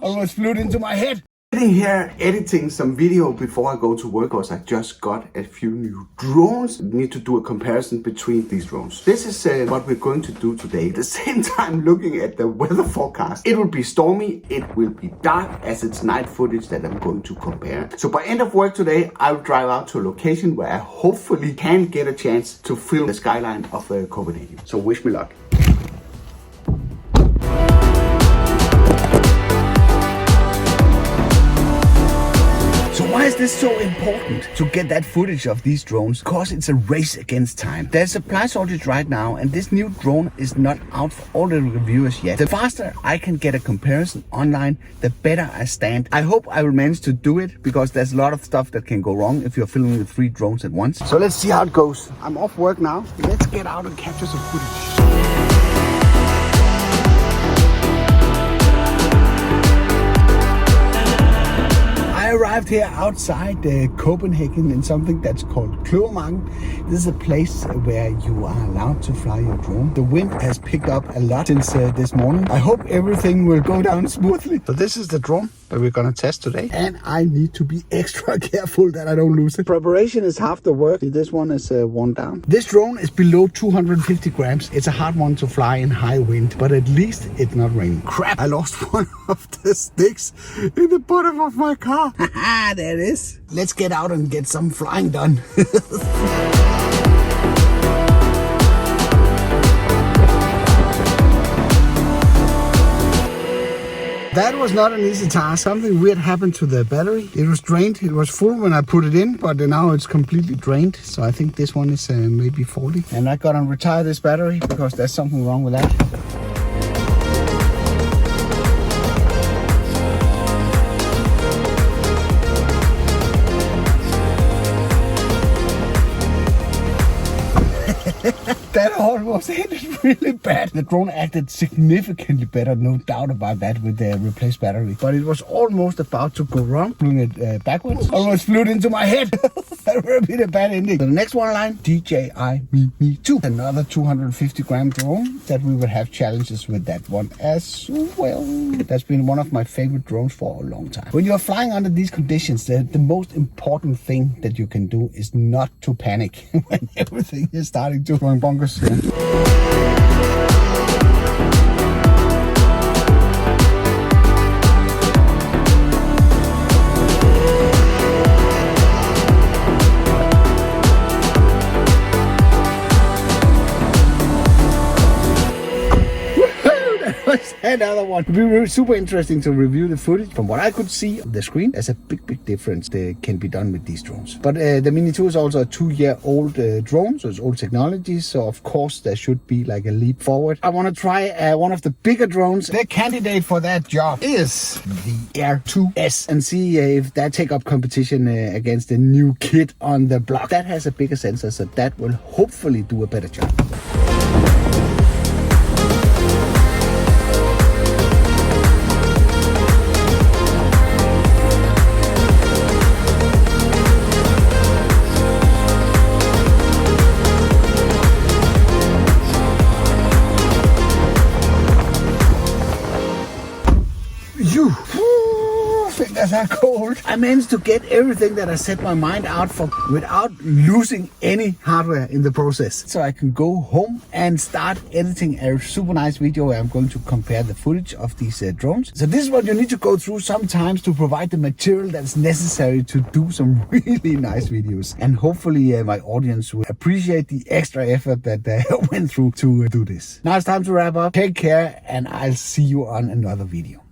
Almost flew into my head. Sitting here editing some video before I go to work because I just got a few new drones. Need to do a comparison between these drones. This is what we're going to do today. At the same time, looking at the weather forecast, it will be stormy, it will be dark as it's night footage that I'm going to compare. So by end of work today, I will drive out to a location where I hopefully can get a chance to film the skyline of Copenhagen. So wish me luck. Why is this so important to get that footage of these drones? Because it's a race against time. There's a supply shortage right now, and this new drone is not out for all the reviewers yet. The faster I can get a comparison online, the better I stand. I hope I will manage to do it, because there's a lot of stuff that can go wrong if you're filming with 3 drones at once. So let's see how it goes. I'm off work now. Let's get out and capture some footage. I arrived here outside Copenhagen in something that's called Kløvermarken. This is a place where you are allowed to fly your drone. The wind has picked up a lot since this morning. I hope everything will go down smoothly. So this is the drone that we're gonna test today. And I need to be extra careful that I don't lose it. Preparation is half the work. This one is worn down. This drone is below 250 grams. It's a hard one to fly in high wind, but at least it's not raining. Crap, I lost one of the sticks in the bottom of my car. Haha, there it is. Let's get out and get some flying done. That was not an easy task. Something weird happened to the battery. It was drained. It was full when I put it in, but now it's completely drained. So I think this one is maybe 40. And I gotta retire this battery because there's something wrong with that. That almost ended really bad. The drone acted significantly better, no doubt about that, with the replaced battery. But it was almost about to go wrong, doing it backwards. Almost flew into my head. That would have been a bad ending. So the next one line, DJI Me 2. Another 250 gram drone that we will have challenges with that one as well. That's been one of my favorite drones for a long time. When you're flying under these conditions, the most important thing that you can do is not to panic when everything is starting to run bonkers. Another one. It would be super interesting to review the footage. From what I could see on the screen, there's a big difference that can be done with these drones. But the Mini 2 is also a 2-year-old drone, so it's old technology. So of course there should be like a leap forward. I want to try one of the bigger drones. The candidate for that job is the Air 2S, and see if that take up competition against the new kid on the block. That has a bigger sensor, so that will hopefully do a better job. Fingers are cold. I managed to get everything that I set my mind out for without losing any hardware in the process. So I can go home and start editing a super nice video where I'm going to compare the footage of these drones. So this is what you need to go through sometimes to provide the material that's necessary to do some really nice videos. And hopefully my audience will appreciate the extra effort that I went through to do this. Now it's time to wrap up. Take care, and I'll see you on another video.